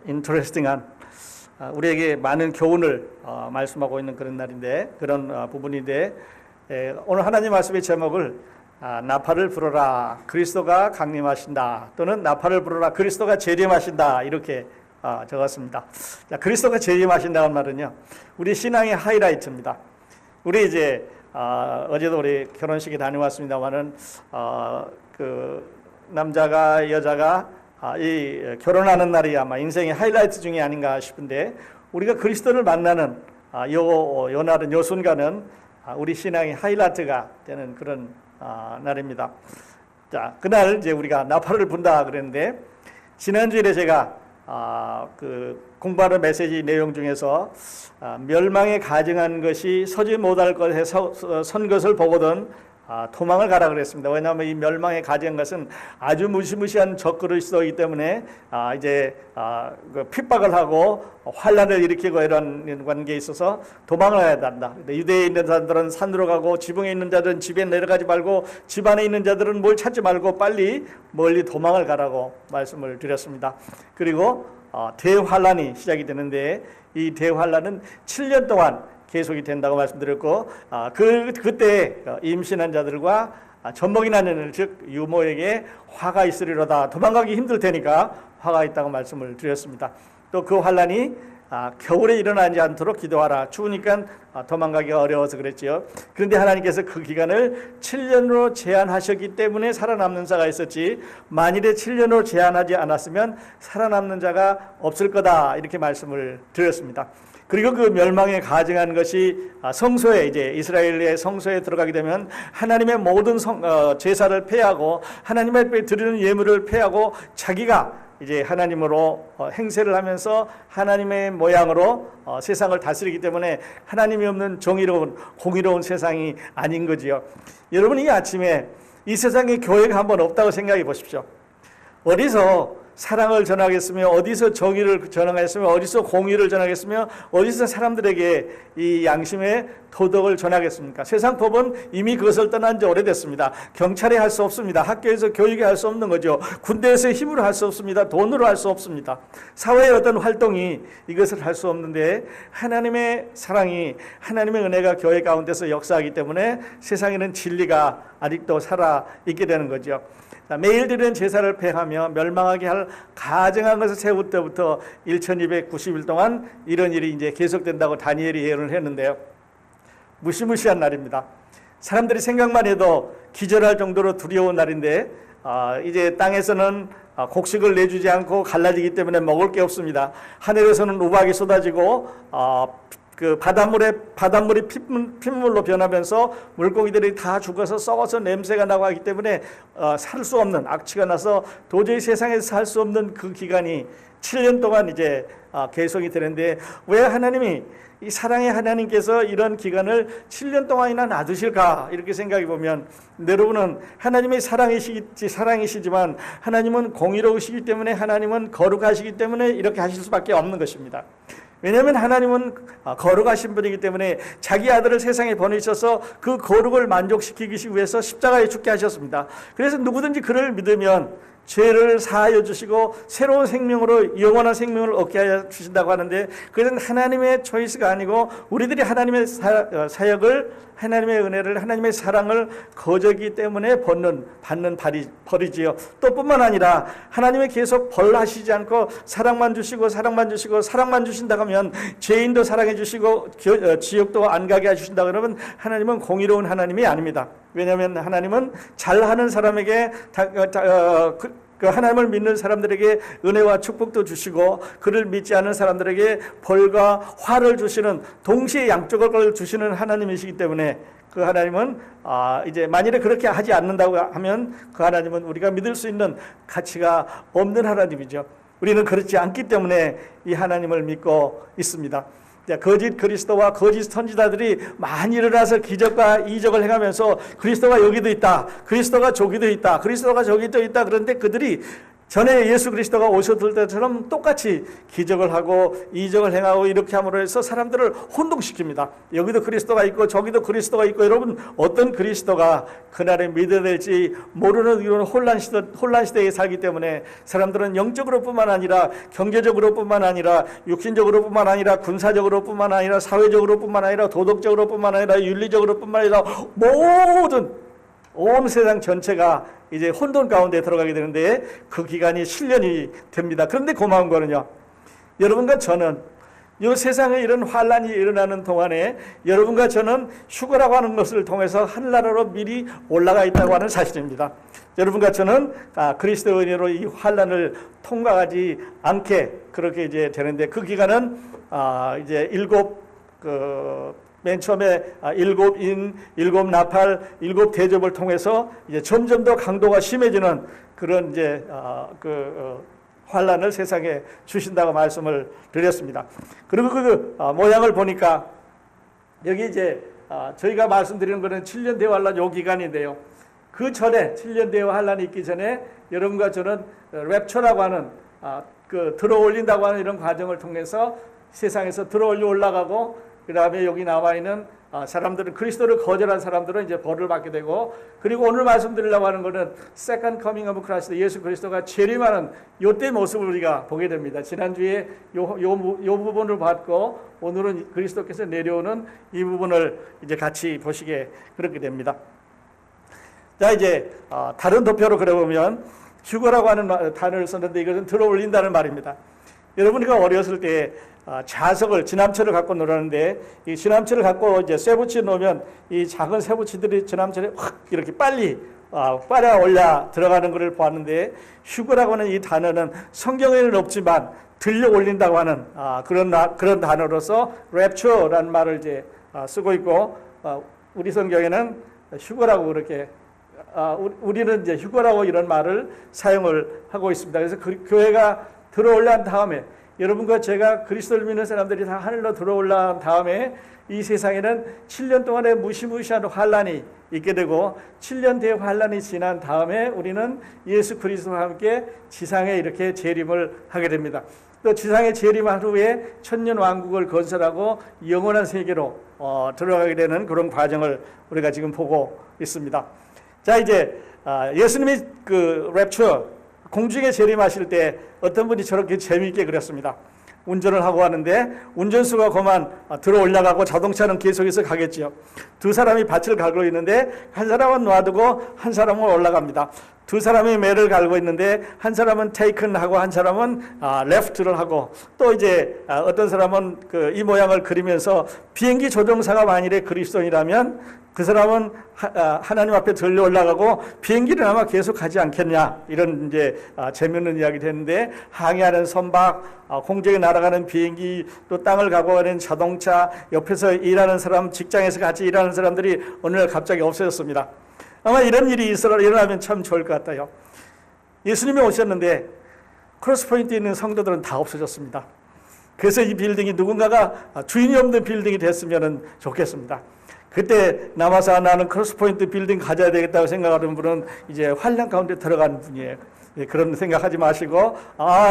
인터레스팅한 우리에게 많은 교훈을 말씀하고 있는 그런 날인데 그런 부분인데 오늘 하나님 말씀의 제목을 나팔을 불어라 그리스도가 강림하신다 또는 나팔을 불어라 그리스도가 재림하신다 이렇게 적었습니다. 자, 그리스도가 재림하신다는 말은요 우리 신앙의 하이라이트입니다. 우리 이제 어제도 우리 결혼식에 다녀왔습니다만은 그 남자가 여자가 이 결혼하는 날이 아마 인생의 하이라이트 중에 아닌가 싶은데 우리가 그리스도를 만나는 요 날은 요 순간은 우리 신앙의 하이라이트가 되는 그런 날입니다. 자, 그날 이제 우리가 나팔을 분다 그랬는데 지난주에 제가 그 공부하는 메시지 내용 중에서 멸망에 가증한 것이 서지 못할 것에 선 것을 보거든 도망을 가라 그랬습니다. 왜냐하면 이 멸망에 가증한 것은 아주 무시무시한 적그릇이 있기 때문에 이제 그 핍박을 하고 환란을 일으키고 이런 관계에 있어서 도망을 해야 한다. 유대에 있는 사람들은 산으로 가고 지붕에 있는 자들은 집에 내려가지 말고 집 안에 있는 자들은 뭘 찾지 말고 빨리 멀리 도망을 가라고 말씀을 드렸습니다. 그리고 대환란이 시작이 되는데 이 대환란은 7년 동안 계속이 된다고 말씀드렸고 그때 임신한 자들과 젖먹이 나는 즉 유모에게 화가 있으리로다. 도망가기 힘들 테니까 화가 있다고 말씀을 드렸습니다. 또 그 환란이 겨울에 일어나지 않도록 기도하라. 추우니까 도망가기가 어려워서 그랬지요. 그런데 하나님께서 그 기간을 7년으로 제한하셨기 때문에 살아남는 자가 있었지 만일에 7년으로 제한하지 않았으면 살아남는 자가 없을 거다 이렇게 말씀을 드렸습니다. 그리고 그 멸망에 가증한 것이 성소에 이제 이스라엘의 성소에 들어가게 되면 하나님의 모든 제사를 폐하고 하나님 앞에 드리는 예물을 폐하고 자기가 이제 하나님으로 행세를 하면서 하나님의 모양으로 세상을 다스리기 때문에 하나님이 없는 정의로운 공의로운 세상이 아닌 거지요. 여러분 이 아침에 이 세상에 교회가 한번 없다고 생각해 보십시오. 어디서 사랑을 전하겠으며 어디서 정의를 전하겠으며 어디서 공의를 전하겠으며 어디서 사람들에게 이 양심의 도덕을 전하겠습니까? 세상 법은 이미 그것을 떠난 지 오래됐습니다. 경찰이 할 수 없습니다. 학교에서 교육이 할 수 없는 거죠. 군대에서 힘으로 할 수 없습니다. 돈으로 할 수 없습니다. 사회의 어떤 활동이 이것을 할 수 없는데 하나님의 사랑이 하나님의 은혜가 교회 가운데서 역사하기 때문에 세상에는 진리가 아직도 살아있게 되는 거죠. 매일 드리는 제사를 폐하며 멸망하게 할 가증한 것을 세울 때부터 1290일 동안 이런 일이 이제 계속된다고 다니엘이 예언을 했는데요. 무시무시한 날입니다. 사람들이 생각만 해도 기절할 정도로 두려운 날인데 이제 땅에서는 곡식을 내주지 않고 갈라지기 때문에 먹을 게 없습니다. 하늘에서는 우박이 쏟아지고 그 바닷물이 핏물로 변하면서 물고기들이 다 죽어서 썩어서 냄새가 나고 하기 때문에 살 수 없는 악취가 나서 도저히 세상에서 살 수 없는 그 기간이 7년 동안 이제 계속이 되는데 왜 하나님이 이 사랑의 하나님께서 이런 기간을 7년 동안이나 놔두실까 이렇게 생각해 보면 여러분은 하나님의 사랑이시지만 하나님은 공의로우시기 때문에 하나님은 거룩하시기 때문에 이렇게 하실 수밖에 없는 것입니다. 왜냐하면 하나님은 거룩하신 분이기 때문에 자기 아들을 세상에 보내셔서 그 거룩을 만족시키기 위해서 십자가에 죽게 하셨습니다. 그래서 누구든지 그를 믿으면 죄를 사하여 주시고 새로운 생명으로 영원한 생명을 얻게 하여 주신다고 하는데 그것은 하나님의 초이스가 아니고 우리들이 하나님의 사역을 하나님의 은혜를 하나님의 사랑을 거저기 때문에 받는 벌이지요. 또 뿐만 아니라 하나님이 계속 벌하시지 않고 사랑만 주시고 사랑만 주신다고 하면 죄인도 사랑해 주시고 지옥도 안 가게 해주신다고 그러면 하나님은 공의로운 하나님이 아닙니다. 왜냐하면 하나님은 잘하는 사람에게 그 하나님을 믿는 사람들에게 은혜와 축복도 주시고 그를 믿지 않는 사람들에게 벌과 화를 주시는 동시에 양쪽을 주시는 하나님이시기 때문에 그 하나님은 이제 만일에 그렇게 하지 않는다고 하면 그 하나님은 우리가 믿을 수 있는 가치가 없는 하나님이죠. 우리는 그렇지 않기 때문에 이 하나님을 믿고 있습니다. 거짓 그리스도와 거짓 선지자들이 많이 일어나서 기적과 이적을 행하면서 그리스도가 여기도 있다, 그리스도가 저기도 있다, 그리스도가 저기도 있다. 그런데 그들이 전에 예수 그리스도가 오셨을 때처럼 똑같이 기적을 하고 이적을 행하고 이렇게 함으로 해서 사람들을 혼동시킵니다. 여기도 그리스도가 있고 저기도 그리스도가 있고, 여러분 어떤 그리스도가 그날에 믿어야 될지 모르는 이런 혼란 시대에 살기 때문에 사람들은 영적으로뿐만 아니라 경제적으로뿐만 아니라 육신적으로뿐만 아니라 군사적으로뿐만 아니라 사회적으로뿐만 아니라 도덕적으로뿐만 아니라 윤리적으로뿐만 아니라 모든 온 세상 전체가 이제 혼돈 가운데 들어가게 되는데, 그 기간이 7년이 됩니다. 그런데 고마운 거는요, 여러분과 저는 이 세상에 이런 환란이 일어나는 동안에 여러분과 저는 휴거라고 하는 것을 통해서 하늘나라로 미리 올라가 있다고 하는 사실입니다. 여러분과 저는 그리스도의 은혜로 이 환란을 통과하지 않게 그렇게 이제 되는데, 그 기간은 이제 맨 처음에 7인, 7나팔, 7대접을 통해서 이제 점점 더 강도가 심해지는 그런 이제 환란을 세상에 주신다고 말씀을 드렸습니다. 그리고 그 모양을 보니까 여기 이제 저희가 말씀드리는 것은 7년 대후 환란 요 기간인데요. 그 전에 7년 대후 환란이 있기 전에 여러분과 저는 랩처라고 하는 들어올린다고 하는 이런 과정을 통해서 세상에서 들어올려 올라가고, 그 다음에 여기 나와 있는 사람들은, 그리스도를 거절한 사람들은 이제 벌을 받게 되고, 그리고 오늘 말씀드리려고 하는 것은 Second Coming of Christ, 예수 그리스도가 재림하는 요때 모습을 우리가 보게 됩니다. 지난주에 요 부분을 봤고, 오늘은 그리스도께서 내려오는 이 부분을 이제 같이 보시게 그렇게 됩니다. 자, 이제 다른 도표로 그려보면 휴거라고 하는 단어를 썼는데, 이것은 들어올린다는 말입니다. 여러분이가 어렸을 때 자석을, 지남철을 갖고 놀았는데, 이 지남철을 갖고 이제 쇠붙이 놓으면 이 작은 쇠붙이들이 지남철에 확 이렇게 빨리 빨아 올려 들어가는 것을 보았는데, 휴거라고 하는 이 단어는 성경에는 없지만 들려 올린다고 하는 그런 단어로서 랩처라는 말을 이제 쓰고 있고, 우리 성경에는 휴거라고 그렇게 우리는 이제 휴거라고 이런 말을 사용을 하고 있습니다. 그래서 교회가 들어올란 다음에, 여러분과 제가 그리스도를 믿는 사람들이 다 하늘로 들어올란 다음에 이 세상에는 7년 동안의 무시무시한 환란이 있게 되고, 7년 뒤의 환란이 지난 다음에 우리는 예수 그리스도와 함께 지상에 이렇게 재림을 하게 됩니다. 또 지상에 재림한 후에 천년 왕국을 건설하고 영원한 세계로 들어가게 되는 그런 과정을 우리가 지금 보고 있습니다. 자, 이제 예수님이 그 랩처, 공중에 재림하실 때 어떤 분이 저렇게 재미있게 그렸습니다. 운전을 하고 하는데 운전수가 그만 들어 올라가고 자동차는 계속해서 가겠지요. 두 사람이 밭을 갈고 있는데 한 사람은 놔두고 한 사람은 올라갑니다. 두 사람이 매를 갈고 있는데 한 사람은 테이큰 하고 한 사람은 레프트를 하고, 또 이제 어떤 사람은 이 모양을 그리면서 비행기 조종사가 만일에 그리스도인이라면 그 사람은 하나님 앞에 들려 올라가고 비행기는 아마 계속 가지 않겠냐, 이런 이제 재미있는 이야기 됐는데, 항해하는 선박, 공중에 날아가는 비행기, 또 땅을 가고 가는 자동차, 옆에서 일하는 사람, 직장에서 같이 일하는 사람들이 어느 날 갑자기 없어졌습니다. 아마 이런 일이 일어나면 참 좋을 것 같아요. 예수님이 오셨는데 크로스포인트에 있는 성도들은 다 없어졌습니다. 그래서 이 빌딩이 누군가가 주인이 없는 빌딩이 됐으면 좋겠습니다. 그때 남아서 나는 크로스포인트 빌딩 가져야 되겠다고 생각하는 분은 이제 환란 가운데 들어가는 분이에요. 그런 생각하지 마시고,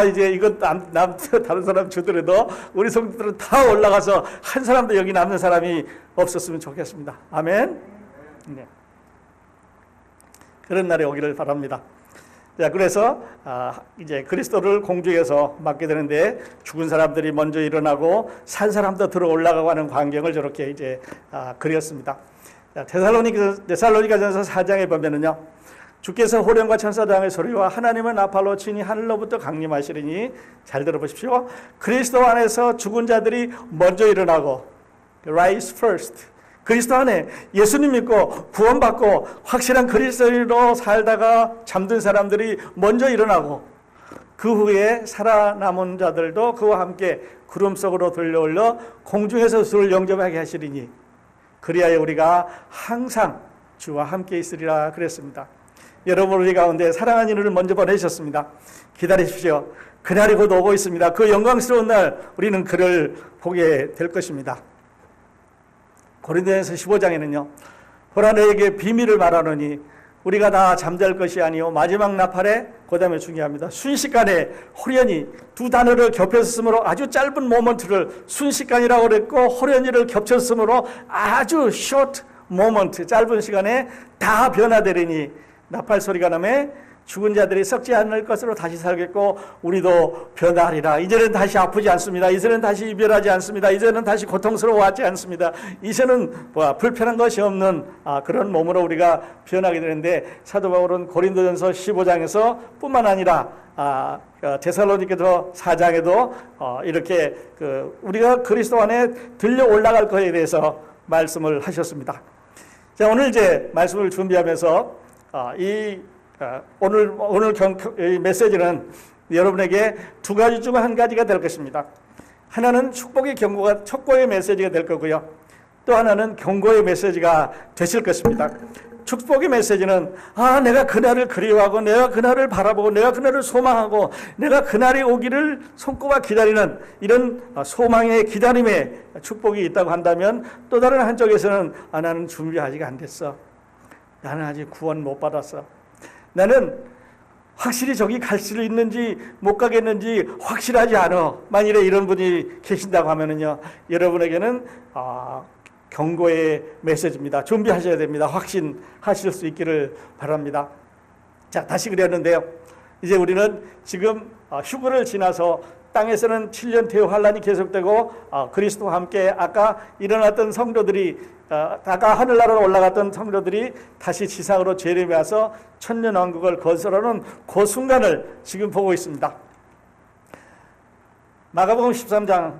이제 이건 다른 사람 주더라도 우리 성도들은 다 올라가서 한 사람도 여기 남는 사람이 없었으면 좋겠습니다. 아멘. 네. 그런 날이 오기를 바랍니다. 자, 그래서 이제 그리스도를 공중에서 맞게 되는데, 죽은 사람들이 먼저 일어나고 산 사람도 들어 올라가고 하는 광경을 저렇게 이제 그렸습니다. 자, 데살로니가전서 4장에 보면은요, 주께서 호령과 천사장의 소리와 하나님은 나팔로 친히 하늘로부터 강림하시리니, 잘 들어보십시오. 그리스도 안에서 죽은 자들이 먼저 일어나고, rise first. 그리스도 안에 예수님 믿고 구원받고 확실한 그리스도인으로 살다가 잠든 사람들이 먼저 일어나고, 그 후에 살아남은 자들도 그와 함께 구름 속으로 들려올려 공중에서 주를 영접하게 하시리니, 그리하여 우리가 항상 주와 함께 있으리라 그랬습니다. 여러분, 우리 가운데 사랑하는 이를 먼저 보내셨습니다. 기다리십시오. 그날이 곧 오고 있습니다. 그 영광스러운 날 우리는 그를 보게 될 것입니다. 고린도전서 15장에는요, 보라 너에게 비밀을 말하노니 우리가 다 잠잘 것이 아니요 마지막 나팔에 그 다음에 중요합니다. 순식간에 호련히 두 단어를 겹쳤으므로 아주 짧은 모먼트를 순식간이라고 그랬고 호련히를 겹쳤으므로 아주 short moment 짧은 시간에 다 변화되리니 나팔 소리가 나매 죽은 자들이 썩지 않을 것으로 다시 살겠고 우리도 변화하리라. 이제는 다시 아프지 않습니다. 이제는 다시 이별하지 않습니다. 이제는 다시 고통스러워하지 않습니다. 이제는 불편한 것이 없는 그런 몸으로 우리가 변하게 되는데 사도 바울은 고린도전서 15장에서 뿐만 아니라 데살로니가서 4장에도 이렇게 우리가 그리스도 안에 들려 올라갈 것에 대해서 말씀을 하셨습니다. 자, 오늘 이제 말씀을 준비하면서 오늘 이 메시지는 여러분에게 두 가지 중 한 가지가 될 것입니다. 하나는 축복의 메시지가 될 거고요. 또 하나는 경고의 메시지가 되실 것입니다. 축복의 메시지는 내가 그날을 그리워하고 내가 그날을 바라보고 내가 그날을 소망하고 내가 그날이 오기를 손꼽아 기다리는 이런 소망의 기다림의 축복이 있다고 한다면 또 다른 한쪽에서는 나는 준비 아직 안 됐어. 나는 아직 구원 못 받았어. 나는 확실히 저기 갈 수 있는지 못 가겠는지 확실하지 않아. 만일에 이런 분이 계신다고 하면은요, 여러분에게는 경고의 메시지입니다. 준비하셔야 됩니다. 확신하실 수 있기를 바랍니다. 자, 다시 그랬는데요. 이제 우리는 지금 휴거를 지나서 땅에서는 7년 대후 환란이 계속되고 그리스도와 함께 아까 일어났던 성도들이 아까 하늘나라로 올라갔던 성도들이 다시 지상으로 재림해 와서 천년왕국을 건설하는 그 순간을 지금 보고 있습니다. 마가복음 13장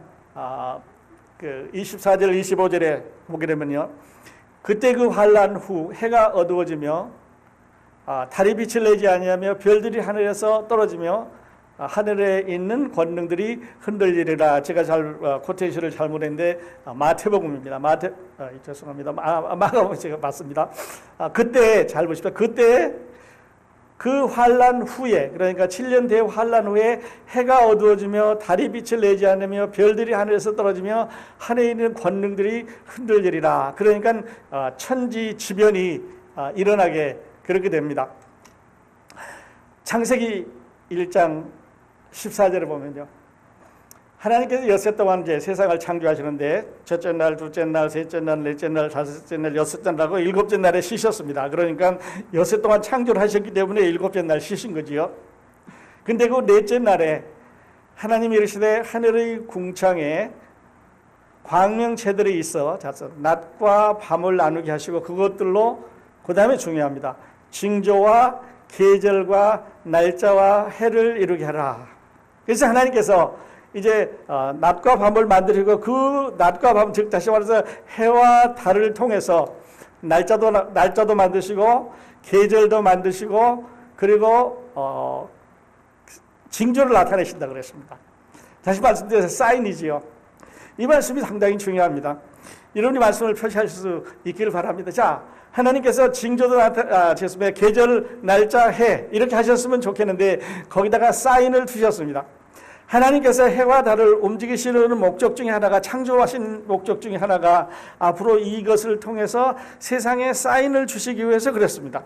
24절 25절에 보게 되면요, 그때 그 환란 후 해가 어두워지며 달이 빛을 내지 아니하며 별들이 하늘에서 떨어지며 하늘에 있는 권능들이 흔들리리라. 제가 코테이션을 잘못했는데 마태복음입니다. 죄송합니다. 마가복음 제가 맞습니다. 그때 잘 보십시오. 그때 그 환란 후에, 그러니까 7년 대후 환란 후에 해가 어두워지며 달이 빛을 내지 않으며 별들이 하늘에서 떨어지며 하늘에 있는 권능들이 흔들리리라. 그러니까 천지지변이 일어나게 그렇게 됩니다. 창세기 1장 14절에 보면요, 하나님께서 엿새 동안 이제 세상을 창조하시는데 첫째 날, 둘째 날, 셋째 날, 넷째 날, 다섯째 날, 여섯째 날하고 일곱째 날에 쉬셨습니다. 그러니까 엿새 동안 창조를 하셨기 때문에 일곱째 날 쉬신 거지요. 근데 그 넷째 날에 하나님이 이르시되 하늘의 궁창에 광명체들이 있어 낮과 밤을 나누게 하시고 그것들로, 그 다음에 중요합니다, 징조와 계절과 날짜와 해를 이루게 하라. 그래서 하나님께서 이제 낮과 밤을 만드시고 그 낮과 밤, 즉 다시 말해서 해와 달을 통해서 날짜도 만드시고 계절도 만드시고 그리고 징조를 나타내신다 그랬습니다. 다시 말씀드려서 사인이지요. 이 말씀이 상당히 중요합니다. 여러분이 말씀을 표시하실 수 있기를 바랍니다. 자, 하나님께서 징조도 계절, 날짜, 해 이렇게 하셨으면 좋겠는데 거기다가 사인을 두셨습니다. 하나님께서 해와 달을 움직이시는 목적 중에 하나가, 창조하신 목적 중에 하나가 앞으로 이것을 통해서 세상에 사인을 주시기 위해서 그랬습니다.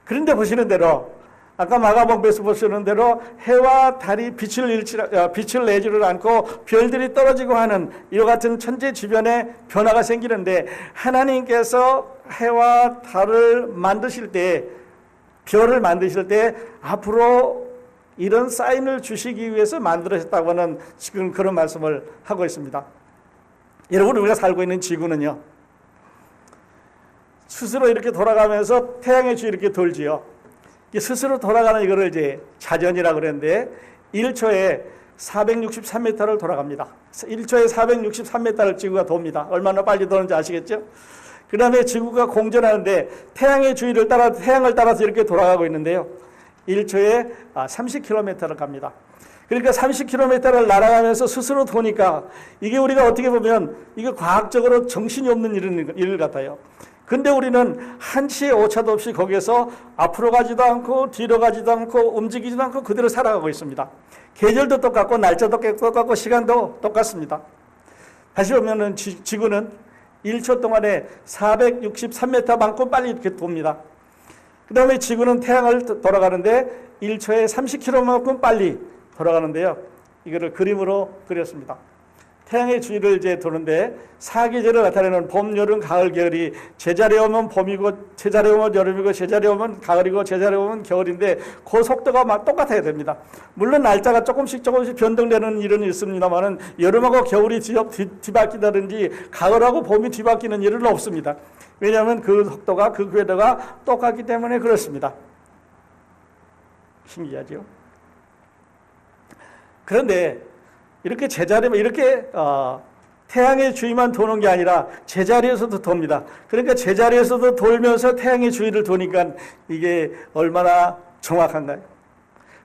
그런데 보시는 대로 아까 마가복음에서 보시는 대로 해와 달이 빛을 내지를 않고 별들이 떨어지고 하는 이와 같은 천재 주변에 변화가 생기는데, 하나님께서 해와 달을 만드실 때, 별을 만드실 때 앞으로 이런 사인을 주시기 위해서 만들어졌다고 하는 지금 그런 말씀을 하고 있습니다. 여러분, 우리가 살고 있는 지구는요, 스스로 이렇게 돌아가면서 태양의 주위를 이렇게 돌지요. 스스로 돌아가는 이거를 이제 자전이라고 그랬는데 1초에 463m를 돌아갑니다. 1초에 463m를 지구가 돕니다. 얼마나 빨리 도는지 아시겠죠? 그 다음에 지구가 공전하는데 태양의 주위를 따라, 태양을 따라서 이렇게 돌아가고 있는데요, 1초에 30km를 갑니다. 그러니까 30km를 날아가면서 스스로 도니까 이게 우리가 어떻게 보면 이게 과학적으로 정신이 없는 일 같아요. 근데 우리는 한치의 오차도 없이 거기에서 앞으로 가지도 않고 뒤로 가지도 않고 움직이지도 않고 그대로 살아가고 있습니다. 계절도 똑같고 날짜도 똑같고 시간도 똑같습니다. 다시 보면은 지구는 1초 동안에 463m만큼 빨리 이렇게 돕니다. 그 다음에 지구는 태양을 돌아가는데 1초에 30km만큼 빨리 돌아가는데요. 이거를 그림으로 그렸습니다. 태양의 주위를 이제 도는데 사계절을 나타내는 봄, 여름, 가을, 겨울이 제자리에 오면 봄이고 제자리에 오면 여름이고 제자리에 오면 가을이고 제자리에 오면 겨울인데 그 속도가 막 똑같아야 됩니다. 물론 날짜가 조금씩 변동되는 일은 있습니다만은 여름하고 겨울이 뒤바뀌다든지 가을하고 봄이 뒤바뀌는 일은 없습니다. 왜냐하면 그 속도가 그 궤도가 똑같기 때문에 그렇습니다. 신기하죠? 그런데 이렇게 제자리만 이렇게 태양의 주위만 도는 게 아니라 제자리에서도 돕니다. 그러니까 제자리에서도 돌면서 태양의 주위를 도니까 이게 얼마나 정확한가요?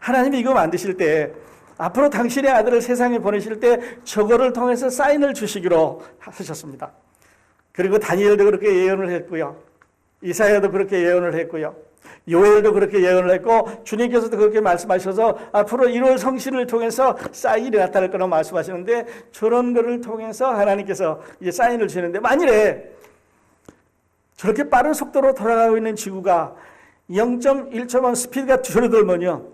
하나님이 이거 만드실 때 앞으로 당신의 아들을 세상에 보내실 때 저거를 통해서 사인을 주시기로 하셨습니다. 그리고 다니엘도 그렇게 예언을 했고요. 이사야도 그렇게 예언을 했고요. 요엘도 그렇게 예언을 했고 주님께서도 그렇게 말씀하셔서 앞으로 1월 성신을 통해서 사인이 나타날 거라고 말씀하시는데 저런 거를 통해서 하나님께서 이제 사인을 주시는데 만일에 저렇게 빠른 속도로 돌아가고 있는 지구가 0.1초만 스피드가 줄어들면요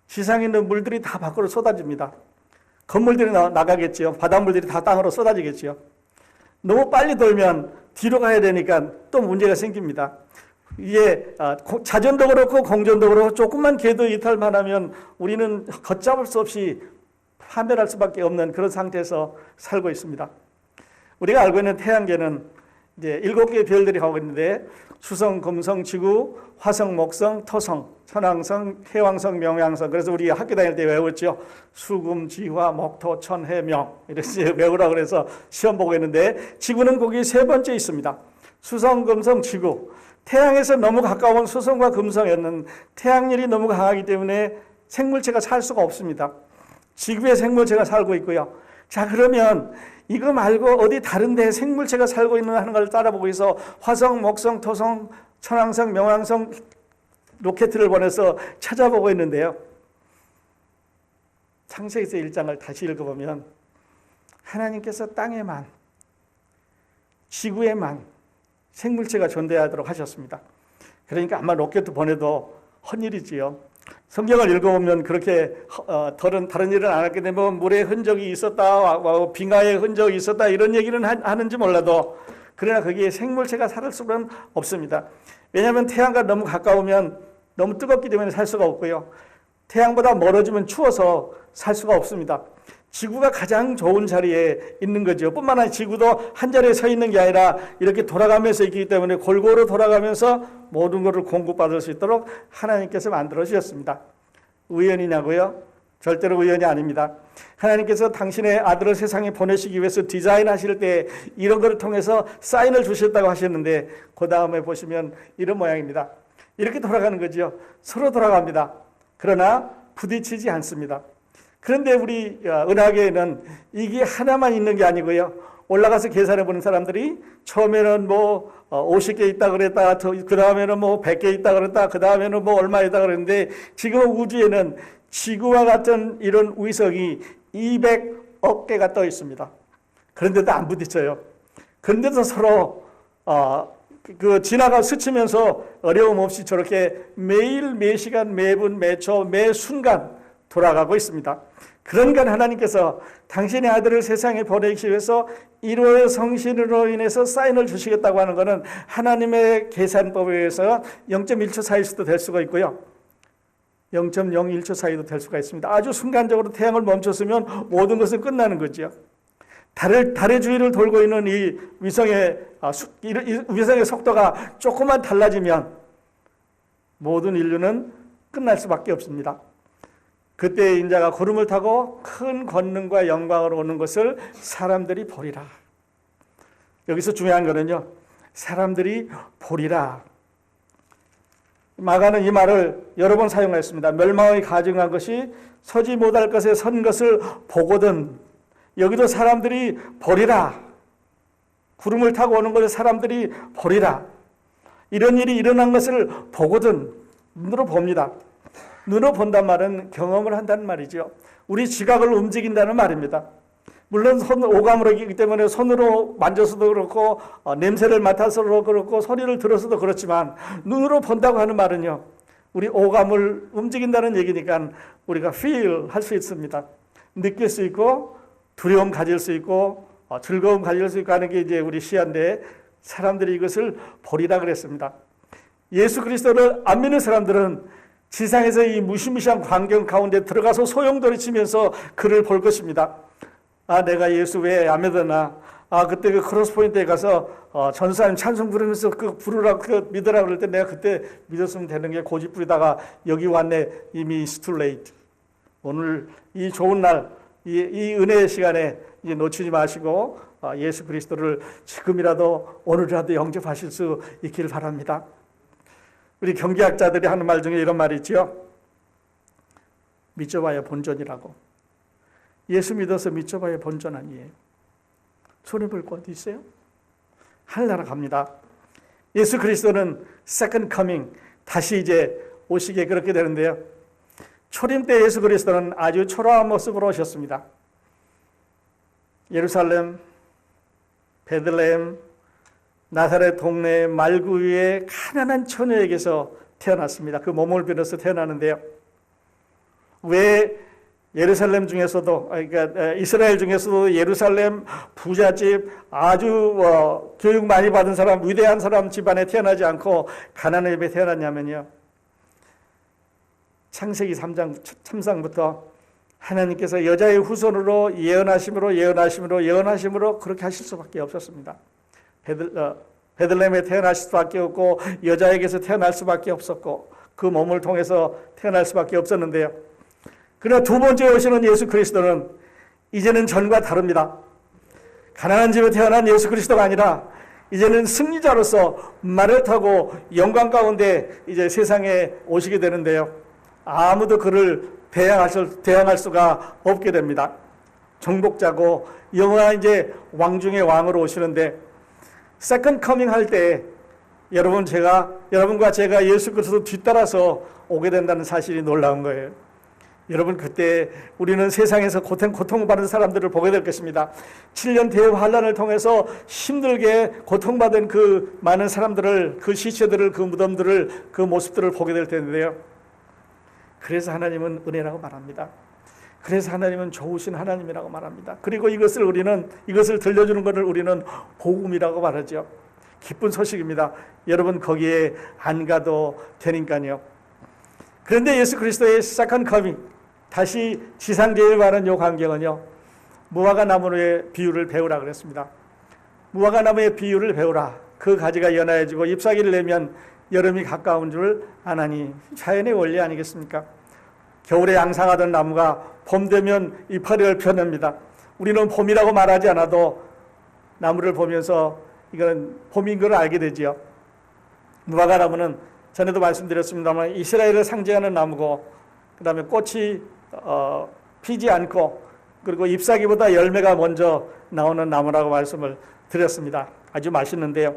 지상에 있는 물들이 다 밖으로 쏟아집니다. 건물들이 나가겠지요. 바닷물들이 다 땅으로 쏟아지겠지요. 너무 빨리 돌면 뒤로 가야 되니까 또 문제가 생깁니다. 이게 자전도 그렇고 공전도 그렇고 조금만 궤도 이탈만 하면 우리는 걷잡을 수 없이 파멸할 수밖에 없는 그런 상태에서 살고 있습니다. 우리가 알고 있는 태양계는 이제 7개의 별들이 하고 있는데 수성, 금성, 지구, 화성, 목성, 토성, 천왕성, 해왕성, 명왕성. 그래서 우리 학교 다닐 때 외웠죠. 수금, 지화, 목토, 천, 해, 명. 이렇게 외우라고 그래서 시험 보고 있는데 지구는 거기 세 번째 있습니다. 수성, 금성, 지구. 태양에서 너무 가까운 수성과 금성에는 태양열이 너무 강하기 때문에 생물체가 살 수가 없습니다. 지구에 생물체가 살고 있고요. 자, 그러면 이거 말고 어디 다른 데 생물체가 살고 있는 하는 걸 따라보고 있어 화성, 목성, 토성, 천왕성, 명왕성 로켓을 보내서 찾아보고 있는데요. 창세기서 1장을 다시 읽어보면 하나님께서 땅에만 지구에만 생물체가 존재하도록 하셨습니다. 그러니까 아마 로켓 보내도 헛일이지요. 성경을 읽어보면 그렇게 다른 일은 안 하게 되면 물의 흔적이 있었다, 빙하의 흔적이 있었다 이런 얘기는 하는지 몰라도 그러나 거기에 생물체가 살 수는 없습니다. 왜냐하면 태양과 너무 가까우면 너무 뜨겁기 때문에 살 수가 없고요. 태양보다 멀어지면 추워서 살 수가 없습니다. 지구가 가장 좋은 자리에 있는 거죠. 뿐만 아니라 지구도 한 자리에 서 있는 게 아니라 이렇게 돌아가면서 있기 때문에 골고루 돌아가면서 모든 것을 공급받을 수 있도록 하나님께서 만들어 주셨습니다. 우연이냐고요? 절대로 우연이 아닙니다. 하나님께서 당신의 아들을 세상에 보내시기 위해서 디자인하실 때 이런 것을 통해서 사인을 주셨다고 하셨는데 그 다음에 보시면 이런 모양입니다. 이렇게 돌아가는 거죠. 서로 돌아갑니다. 그러나 부딪히지 않습니다. 그런데 우리 은하계에는 이게 하나만 있는 게 아니고요. 올라가서 계산해 보는 사람들이 처음에는 50개 있다 그랬다, 그 다음에는 100개 있다 그랬다, 그 다음에는 얼마 있다 그랬는데 지금 우주에는 지구와 같은 이런 위성이 200억 개가 떠 있습니다. 그런데도 안 부딪혀요. 그런데도 서로 지나가 스치면서 어려움 없이 저렇게 매일 매시간 매분 매초 매 순간 돌아가고 있습니다. 그러니까 하나님께서 당신의 아들을 세상에 보내기 위해서 1월 성신으로 인해서 사인을 주시겠다고 하는 것은 하나님의 계산법에 의해서 0.1초 사이일 수도 될 수가 있고요. 0.01초 사이도 될 수가 있습니다. 아주 순간적으로 태양을 멈췄으면 모든 것은 끝나는 거죠. 달의 주위를 돌고 있는 이 위성의 속도가 조금만 달라지면 모든 인류는 끝날 수밖에 없습니다. 그때 인자가 구름을 타고 큰 권능과 영광으로 오는 것을 사람들이 보리라. 여기서 중요한 거는요. 사람들이 보리라. 마가는 이 말을 여러 번 사용했습니다. 멸망의 가증한 것이 서지 못할 것에 선 것을 보거든. 여기도 사람들이 보리라. 구름을 타고 오는 것을 사람들이 보리라. 이런 일이 일어난 것을 보거든. 눈으로 봅니다. 눈으로 본단 말은 경험을 한다는 말이죠. 우리 지각을 움직인다는 말입니다. 물론 오감으로 있기 때문에 손으로 만져서도 그렇고 냄새를 맡아서도 그렇고 소리를 들어서도 그렇지만 눈으로 본다고 하는 말은요, 우리 오감을 움직인다는 얘기니까 우리가 feel 할 수 있습니다. 느낄 수 있고 두려움 가질 수 있고 즐거움 가질 수 있고 하는 게 이제 우리 시야인데, 사람들이 이것을 보리라 그랬습니다. 예수 그리스도를 안 믿는 사람들은 지상에서 이 무시무시한 광경 가운데 들어가서 소용돌이 치면서 그를 볼 것입니다. 아, 내가 예수 왜 안 믿었나? 아, 그때 그 크로스 포인트에 가서 전사님 찬송 부르면서 그 부르라, 그 믿으라 그럴 때 내가 그때 믿었으면 되는 게 고집 부리다가 여기 왔네. 이미 it's too late. 오늘 이 좋은 날, 이 은혜의 시간에 이제 놓치지 마시고 예수 그리스도를 지금이라도 오늘이라도 영접하실 수 있기를 바랍니다. 우리 경제학자들이 하는 말 중에 이런 말이 있죠. 믿어봐야 본전이라고. 예수 믿어서 믿어봐야 본전 아니에요. 손해볼 거 어디 있어요? 하늘나라 갑니다. 예수 그리스도는 second coming, 다시 이제 오시게 그렇게 되는데요. 초림 때 예수 그리스도는 아주 초라한 모습으로 오셨습니다. 예루살렘, 베들레헴, 나사렛 동네 말구 위에 가난한 처녀에게서 태어났습니다. 그 몸을 빌어서 태어나는데요. 왜 예루살렘 중에서도, 그러니까 이스라엘 중에서도 예루살렘 부잣집 아주 교육 많이 받은 사람, 위대한 사람 집안에 태어나지 않고 가난한 집에 태어났냐면요, 창세기 3장 3장부터 하나님께서 여자의 후손으로 예언하심으로 그렇게 하실 수밖에 없었습니다. 베들레헴에 태어나실 수밖에 없고 여자에게서 태어날 수밖에 없었고 그 몸을 통해서 태어날 수밖에 없었는데요. 그러나 두 번째 오시는 예수 그리스도는 이제는 전과 다릅니다. 가난한 집에 태어난 예수 그리스도가 아니라 이제는 승리자로서 말을 타고 영광 가운데 이제 세상에 오시게 되는데요. 아무도 그를 대항할 수가 없게 됩니다. 정복자고 영원한 이제 왕 중의 왕으로 오시는데, 세컨드 커밍 할 때 여러분과 제가 예수 그리스도 뒤따라서 오게 된다는 사실이 놀라운 거예요. 여러분, 그때 우리는 세상에서 고통받은 사람들을 보게 될 것입니다. 7년 대환란을 통해서 힘들게 고통받은 그 많은 사람들을, 그 시체들을, 그 무덤들을, 그 모습들을 보게 될 텐데요. 그래서 하나님은 은혜라고 말합니다. 그래서 하나님은 좋으신 하나님이라고 말합니다. 그리고 이것을 들려주는 것을 우리는 복음이라고 말하죠. 기쁜 소식입니다. 여러분, 거기에 안 가도 되니까요. 그런데 예수 그리스도의 second coming, 다시 지상제에 관한 요 광경은요, 무화과 나무의 비유를 배우라 그랬습니다. 무화과 나무의 비유를 배우라. 그 가지가 연하여지고 잎사귀를 내면 여름이 가까운 줄 아나니. 자연의 원리 아니겠습니까? 겨울에 양상하던 나무가 봄 되면 이파리를 펴냅니다. 우리는 봄이라고 말하지 않아도 나무를 보면서 이건 봄인 걸 알게 되지요. 무화과 나무는 전에도 말씀드렸습니다만 이스라엘을 상징하는 나무고, 그 다음에 꽃이 피지 않고, 그리고 잎사귀보다 열매가 먼저 나오는 나무라고 말씀을 드렸습니다. 아주 맛있는데요.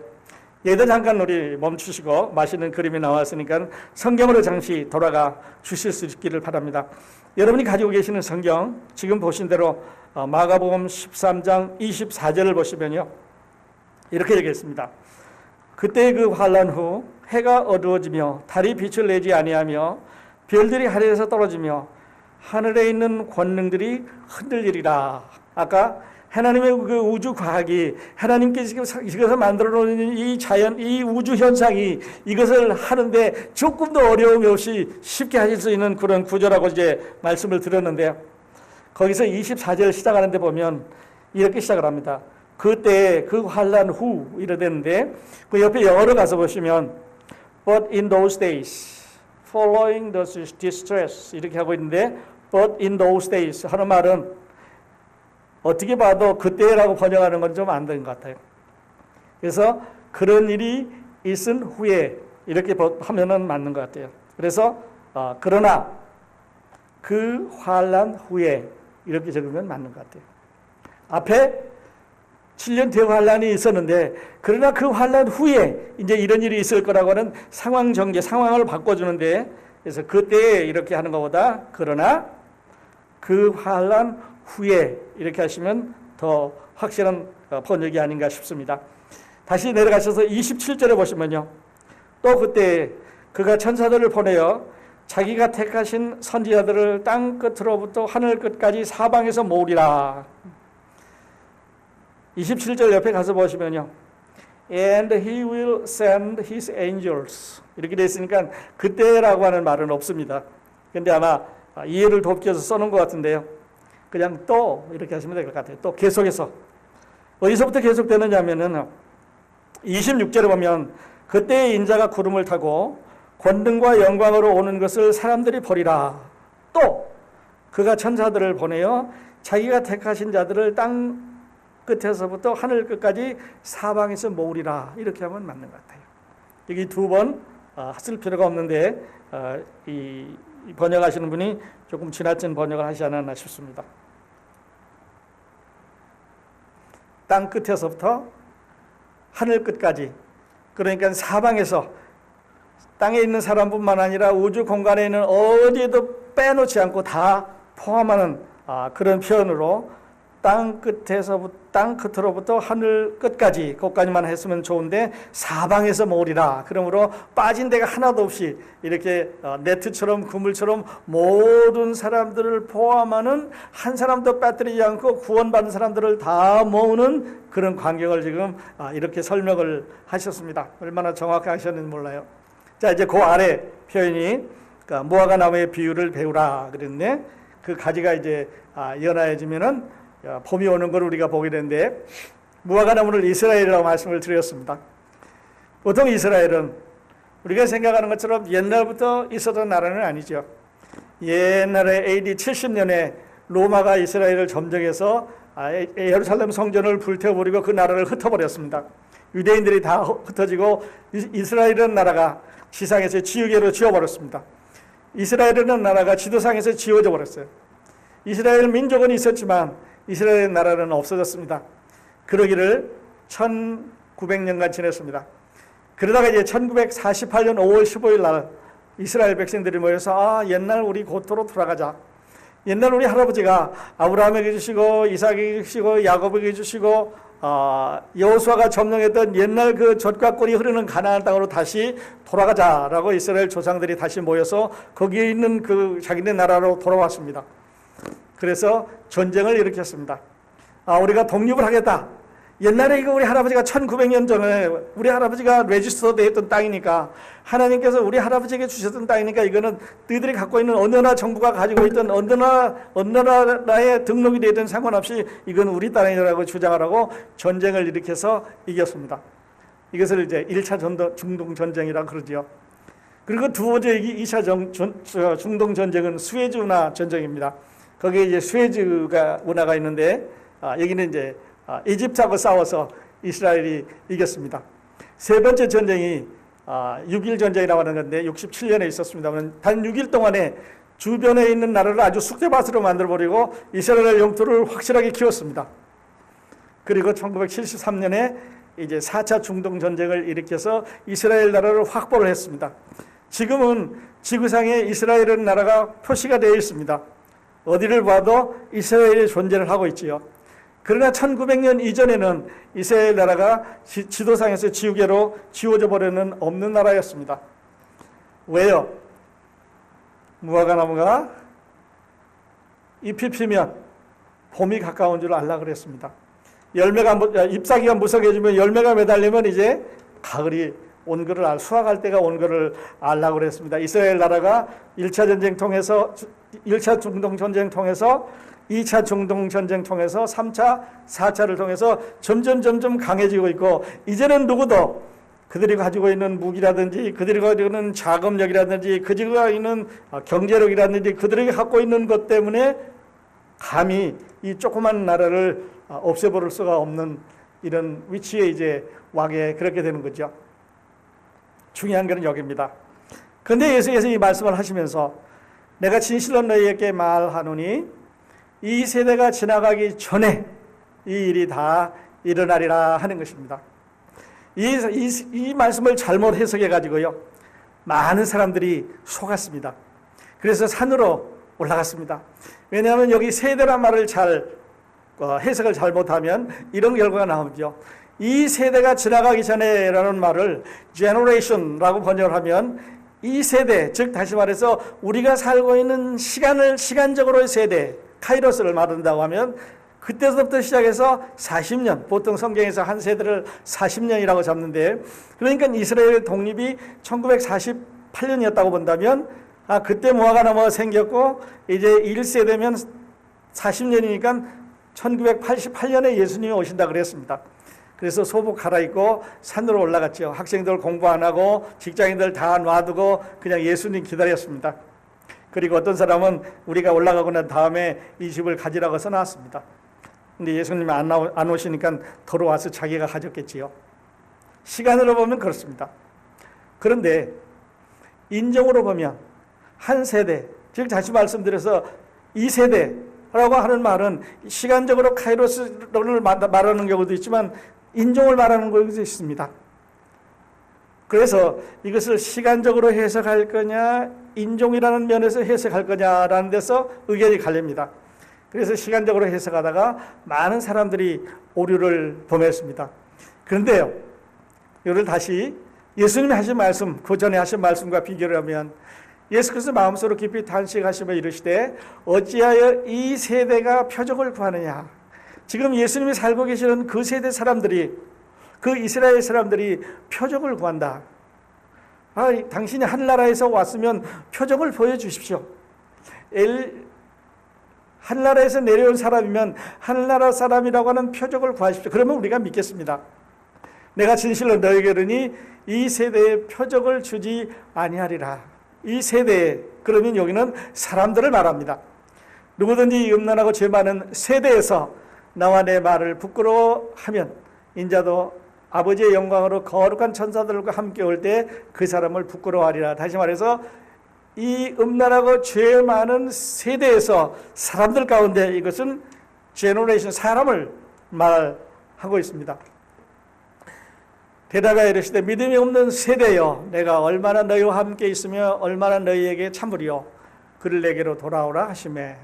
얘들 잠깐 우리 멈추시고, 맛있는 그림이 나왔으니까 성경으로 잠시 돌아가 주실 수 있기를 바랍니다. 여러분이 가지고 계시는 성경, 지금 보신 대로 마가복음 13장 24절을 보시면요, 이렇게 얘기했습니다. 그때 그 환란 후 해가 어두워지며 달이 빛을 내지 아니하며 별들이 하늘에서 떨어지며 하늘에 있는 권능들이 흔들리리라. 아까 하나님의 그 우주 과학이, 하나님께서 이것을 만들어 놓은 이 자연, 이 우주 현상이 이것을 하는데 조금도 어려움이 없이 쉽게 하실 수 있는 그런 구조라고 이제 말씀을 드렸는데요. 거기서 24절 시작하는데 보면 이렇게 시작을 합니다. 그때 그 환란 후 이러되는데, 그 옆에 영어로 가서 보시면 But in those days, following the distress 이렇게 하고 있는데, But in those days 하는 말은 어떻게 봐도 그때라고 번역하는 건 좀 안 된 것 같아요. 그래서 그런 일이 있은 후에 이렇게 하면은 맞는 것 같아요. 그래서 그러나 그 환란 후에 이렇게 적으면 맞는 것 같아요. 앞에 7년 대환란이 있었는데, 그러나 그 환란 후에 이제 이런 일이 있을 거라고 하는 상황 전개, 상황을 바꿔주는데, 그래서 그때 이렇게 하는 것보다 그러나 그 환란 후에 이렇게 하시면 더 확실한 번역이 아닌가 싶습니다. 다시 내려가셔서 27절에 보시면요. 또 그때 그가 천사들을 보내어 자기가 택하신 선지자들을 땅 끝으로부터 하늘 끝까지 사방에서 모으리라. 27절 옆에 가서 보시면요. And he will send his angels. 이렇게 되어 있으니까 그때라고 하는 말은 없습니다. 근데 아마 이해를 돕기 위해서 써놓은 것 같은데요. 그냥 또 이렇게 하시면 될 것 같아요. 또 계속해서. 어디서부터 계속되느냐 하면은 26절에 보면 그때의 인자가 구름을 타고 권능과 영광으로 오는 것을 사람들이 보리라. 또 그가 천사들을 보내어 자기가 택하신 자들을 땅 끝에서부터 하늘 끝까지 사방에서 모으리라. 이렇게 하면 맞는 것 같아요. 여기 두 번 쓸 필요가 없는데 이 번역하시는 분이 조금 지나친 번역을 하지 않았나 싶습니다. 땅 끝에서부터 하늘 끝까지, 그러니까 사방에서 땅에 있는 사람뿐만 아니라 우주 공간에 있는 어디에도 빼놓지 않고 다 포함하는 그런 표현으로 땅 끝으로부터 하늘 끝까지, 그것까지만 했으면 좋은데 사방에서 모으리라. 그러므로 빠진 데가 하나도 없이 이렇게 네트처럼 그물처럼 모든 사람들을 포함하는, 한 사람도 빠뜨리지 않고 구원받은 사람들을 다 모으는 그런 광경을 지금 이렇게 설명을 하셨습니다. 얼마나 정확하게 하셨는지 몰라요. 자, 이제 그 아래 표현이 무화과 나무의 비유를 배우라 그랬는데, 그 가지가 이제 연하여지면은 봄이 오는 걸 우리가 보게 되는데, 무화과 나무를 이스라엘이라고 말씀을 드렸습니다. 보통 이스라엘은 우리가 생각하는 것처럼 옛날부터 있었던 나라는 아니죠. 옛날에 AD 70년에 로마가 이스라엘을 점령해서 예루살렘 성전을 불태워버리고 그 나라를 흩어버렸습니다. 유대인들이 다 흩어지고 이스라엘이라는 나라가 지상에서 지우개로 지워버렸습니다. 이스라엘이라는 나라가 지도상에서 지워져 버렸어요. 이스라엘 민족은 있었지만 이스라엘 나라는 없어졌습니다. 그러기를 1900년간 지냈습니다. 그러다가 이제 1948년 5월 15일 날 이스라엘 백성들이 모여서 옛날 우리 고토로 돌아가자. 옛날 우리 할아버지가 아브라함에게 주시고 이삭에게 주시고 야곱에게 주시고 여호수아가 점령했던 옛날 그 젖과 꿀이 흐르는 가나안 땅으로 다시 돌아가자라고 이스라엘 조상들이 다시 모여서 거기에 있는 그 자기네 나라로 돌아왔습니다. 그래서 전쟁을 일으켰습니다. 우리가 독립을 하겠다. 옛날에 이거 우리 할아버지가 1900년 전에 우리 할아버지가 레지스터드 했던 땅이니까, 하나님께서 우리 할아버지에게 주셨던 땅이니까 이거는 너희들이 갖고 있는 어느 나라 정부가 가지고 있던 어느 나라에 등록이 되든 상관없이 이건 우리 땅이라고 주장하라고 전쟁을 일으켜서 이겼습니다. 이것을 이제 1차 중동 전쟁이라고 그러죠. 그리고 두 번째 2차 중동 전쟁은 수에즈 운하 전쟁입니다. 거기에 이제 수에즈가 운하가 있는데 여기는 이제 이집트하고 싸워서 이스라엘이 이겼습니다. 세 번째 전쟁이 6.1 전쟁이라고 하는 건데 67년에 있었습니다만 단 6일 동안에 주변에 있는 나라를 아주 쑥대밭으로 만들어버리고 이스라엘 영토를 확실하게 키웠습니다. 그리고 1973년에 이제 4차 중동 전쟁을 일으켜서 이스라엘 나라를 확보를 했습니다. 지금은 지구상에 이스라엘이라는 나라가 표시가 되어 있습니다. 어디를 봐도 이스라엘의 존재를 하고 있지요. 그러나 1900년 이전에는 이스라엘 나라가 지도상에서 지우개로 지워져 버리는 없는 나라였습니다. 왜요? 무화과 나무가 잎이 피면 봄이 가까운 줄 알라 그랬습니다. 잎사귀가 무성해지면 열매가 매달리면 이제 가을이 온 것을 수확할 때가 온 것을 알라 그랬습니다. 이스라엘 나라가 1차 전쟁 통해서 1차 중동 전쟁 통해서 2차 중동 전쟁 통해서 3차, 4차를 통해서 점점 강해지고 있고, 이제는 누구도 그들이 가지고 있는 무기라든지 그들이 가지고 있는 자금력이라든지 그들이 가지고 있는 경제력이라든지 그들이 갖고 있는 것 때문에 감히 이 조그만 나라를 없애버릴 수가 없는 이런 위치에 이제 와게 그렇게 되는 거죠. 중요한 것은 여기입니다. 그런데 예수께서 이 말씀을 하시면서 내가 진실로 너희에게 말하노니 이 세대가 지나가기 전에 이 일이 다 일어나리라 하는 것입니다. 이 말씀을 잘못 해석해 가지고요, 많은 사람들이 속았습니다. 그래서 산으로 올라갔습니다. 왜냐하면 여기 세대란 말을 해석을 잘못하면 이런 결과가 나오죠. 이 세대가 지나가기 전에라는 말을 generation라고 번역을 하면 이 세대, 즉 다시 말해서 우리가 살고 있는 시간적으로의 세대, 카이로스를 말한다고 하면 그때서부터 시작해서 40년, 보통 성경에서 한 세대를 40년이라고 잡는데, 그러니까 이스라엘 독립이 1948년이었다고 본다면 그때 모아가 넘어 생겼고 이제 1세대면 40년이니까 1988년에 예수님이 오신다 그랬습니다. 그래서 소복 갈아입고 산으로 올라갔죠. 학생들 공부 안 하고 직장인들 다 놔두고 그냥 예수님 기다렸습니다. 그리고 어떤 사람은 우리가 올라가고 난 다음에 이 집을 가지라고 써놨습니다. 근데 예수님이 안 오시니까 돌아와서 자기가 가졌겠지요. 시간으로 보면 그렇습니다. 그런데 인정으로 보면 한 세대, 즉 다시 말씀드려서 이 세대라고 하는 말은 시간적으로 카이로스를 말하는 경우도 있지만 인종을 말하는 경우도 있습니다. 그래서 이것을 시간적으로 해석할 거냐, 인종이라는 면에서 해석할 거냐라는 데서 의견이 갈립니다. 그래서 시간적으로 해석하다가 많은 사람들이 오류를 범했습니다. 그런데요, 이를 다시 예수님이 하신 말씀, 그 전에 하신 말씀과 비교를 하면 예수께서 마음속으로 깊이 탄식하시며 이르시되 어찌하여 이 세대가 표적을 구하느냐. 지금 예수님이 살고 계시는 그 세대 사람들이, 그 이스라엘 사람들이 표적을 구한다. 당신이 하늘나라에서 왔으면 표적을 보여주십시오. 하늘나라에서 내려온 사람이면 하늘나라 사람이라고 하는 표적을 구하십시오. 그러면 우리가 믿겠습니다. 내가 진실로 너에게 이르니 이 세대에 표적을 주지 아니하리라. 이 세대에, 그러면 여기는 사람들을 말합니다. 누구든지 음란하고 죄 많은 세대에서 나와 내 말을 부끄러워하면 인자도 아버지의 영광으로 거룩한 천사들과 함께 올 때 그 사람을 부끄러워하리라. 다시 말해서 이 음란하고 죄 많은 세대에서 사람들 가운데 이것은 제너레이션, 사람을 말하고 있습니다. 대답하여 이르시되 믿음이 없는 세대여, 내가 얼마나 너희와 함께 있으며 얼마나 너희에게 참으리요. 그를 내게로 돌아오라 하시매.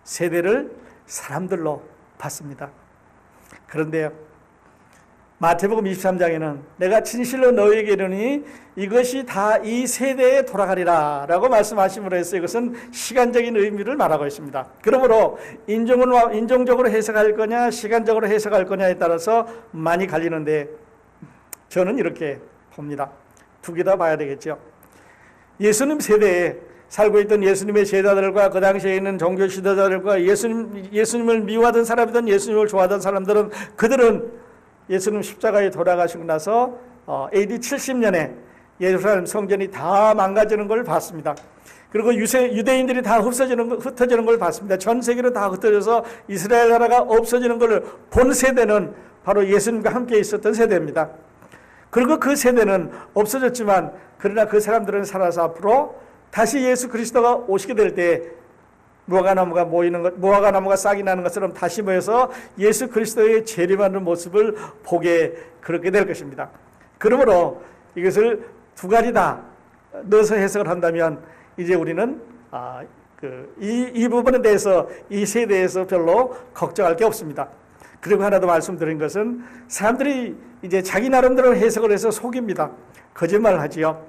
세대를 사람들로 봤습니다. 그런데요, 마태복음 23장에는 내가 진실로 너희에게 이르니 이것이 다 이 세대에 돌아가리라 라고 말씀하심으로 해서 이것은 시간적인 의미를 말하고 있습니다. 그러므로 인종적으로 해석할 거냐 시간적으로 해석할 거냐에 따라서 많이 갈리는데 저는 이렇게 봅니다. 두 개 다 봐야 되겠죠. 예수님 세대에 살고 있던 예수님의 제자들과 그 당시에 있는 종교 지도자들과 예수님을 미워하던 사람이든 예수님을 좋아하던 사람들은 그들은 예수님 십자가에 돌아가시고 나서 AD 70년에 예루살렘 성전이 다 망가지는 걸 봤습니다. 그리고 유대인들이 다 흩어지는 걸 봤습니다. 전 세계로 다 흩어져서 이스라엘 나라가 없어지는 걸 본 세대는 바로 예수님과 함께 있었던 세대입니다. 그리고 그 세대는 없어졌지만 그러나 그 사람들은 살아서 앞으로 다시 예수 그리스도가 오시게 될 때 무화과나무가 싹이 나는 것처럼 다시 모여서 예수 그리스도의 재림하는 모습을 보게 그렇게 될 것입니다. 그러므로 이것을 두 가지 다 넣어서 해석을 한다면 이제 우리는 이 부분에 대해서 이 세대에서 별로 걱정할 게 없습니다. 그리고 하나 더 말씀드린 것은 사람들이 이제 자기 나름대로 해석을 해서 속입니다. 거짓말을 하지요.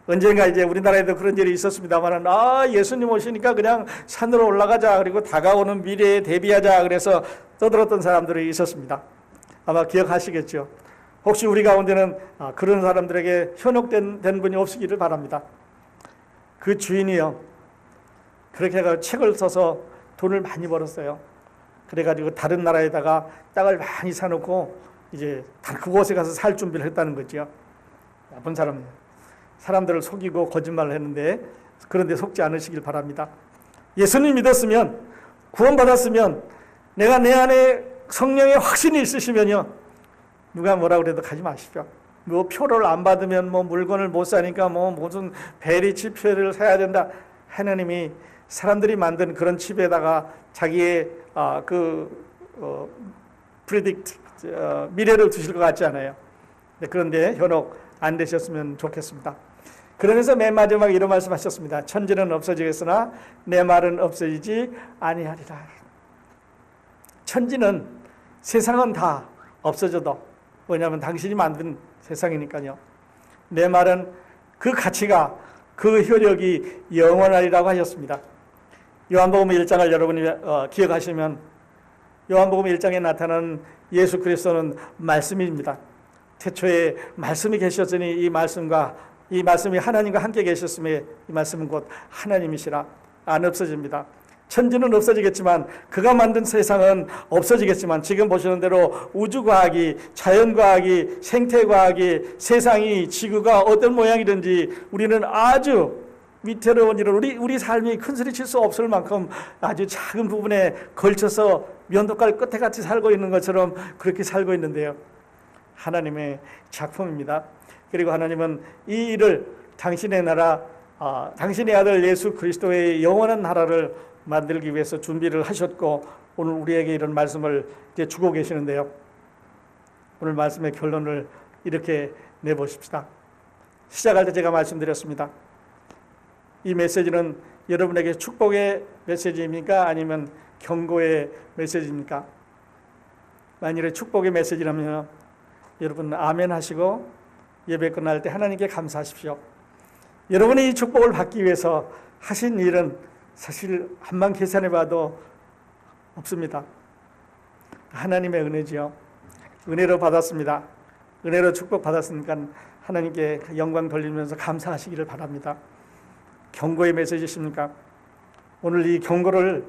언젠가 이제 우리나라에도 그런 일이 있었습니다만, 예수님 오시니까 그냥 산으로 올라가자, 그리고 다가오는 미래에 대비하자, 그래서 떠들었던 사람들이 있었습니다. 아마 기억하시겠죠. 혹시 우리 가운데는 그런 사람들에게 현혹된 분이 없으기를 바랍니다. 그 주인이요, 그렇게 해서 책을 써서 돈을 많이 벌었어요. 그래가지고 다른 나라에다가 땅을 많이 사놓고 이제 그곳에 가서 살 준비를 했다는 거죠. 나쁜 사람이에요. 사람들을 속이고 거짓말을 했는데, 그런데 속지 않으시길 바랍니다. 예수님 믿었으면, 구원받았으면, 내가 내 안에 성령의 확신이 있으시면요, 누가 뭐라 그래도 가지 마십시오. 뭐 표를 안 받으면 뭐 물건을 못 사니까 뭐 무슨 베리 칩표를 사야 된다. 하나님이 사람들이 만든 그런 칩에다가 자기의 프리딕트 미래를 두실 것 같지 않아요. 그런데 현혹 안 되셨으면 좋겠습니다. 그러면서 맨 마지막에 이런 말씀하셨습니다. 천지는 없어지겠으나 내 말은 없어지지 아니하리라. 천지는, 세상은 다 없어져도, 왜냐하면 당신이 만든 세상이니까요. 내 말은, 그 가치가, 그 효력이 영원하리라고 하셨습니다. 요한복음 1장을 여러분이 기억하시면, 요한복음 1장에 나타나는 예수 그리스도는 말씀입니다. 태초에 말씀이 계셨으니 이 말씀이 하나님과 함께 계셨음에 이 말씀은 곧 하나님이시라. 안 없어집니다. 천지는 없어지겠지만, 그가 만든 세상은 없어지겠지만, 지금 보시는 대로 우주과학이, 자연과학이, 생태과학이, 세상이, 지구가 어떤 모양이든지 우리는 아주 위태로운 일을, 우리 삶이 큰소리 칠 수 없을 만큼 아주 작은 부분에 걸쳐서 면도칼 끝에 같이 살고 있는 것처럼 그렇게 살고 있는데요. 하나님의 작품입니다. 그리고 하나님은 이 일을 당신의 나라, 당신의 아들 예수 그리스도의 영원한 나라를 만들기 위해서 준비를 하셨고, 오늘 우리에게 이런 말씀을 이제 주고 계시는데요. 오늘 말씀의 결론을 이렇게 내보십시다. 시작할 때 제가 말씀드렸습니다. 이 메시지는 여러분에게 축복의 메시지입니까? 아니면 경고의 메시지입니까? 만일에 축복의 메시지라면 여러분 아멘 하시고 예배 끝날 때 하나님께 감사하십시오. 여러분이 이 축복을 받기 위해서 하신 일은 사실 한번 계산해 봐도 없습니다. 하나님의 은혜지요. 은혜로 받았습니다. 은혜로 축복 받았으니까 하나님께 영광 돌리면서 감사하시기를 바랍니다. 경고의 메시지십니까? 오늘 이 경고를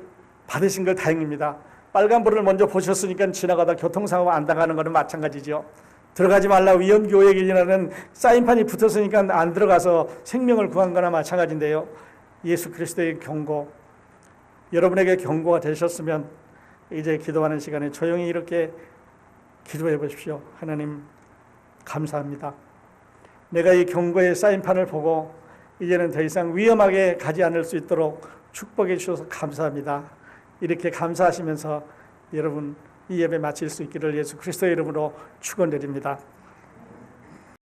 받으신 걸 다행입니다. 빨간불을 먼저 보셨으니까 지나가다 교통사고 안 당하는 것은 마찬가지죠. 들어가지 말라 위험교역이라는 사인판이 붙었으니까 안 들어가서 생명을 구한 거나 마찬가지인데요. 예수 그리스도의 경고, 여러분에게 경고가 되셨으면 이제 기도하는 시간에 조용히 이렇게 기도해 보십시오. 하나님 감사합니다. 내가 이 경고의 사인판을 보고 이제는 더 이상 위험하게 가지 않을 수 있도록 축복해 주셔서 감사합니다. 이렇게 감사하시면서 여러분 이 예배 마칠 수 있기를 예수 그리스도의 이름으로 축원드립니다.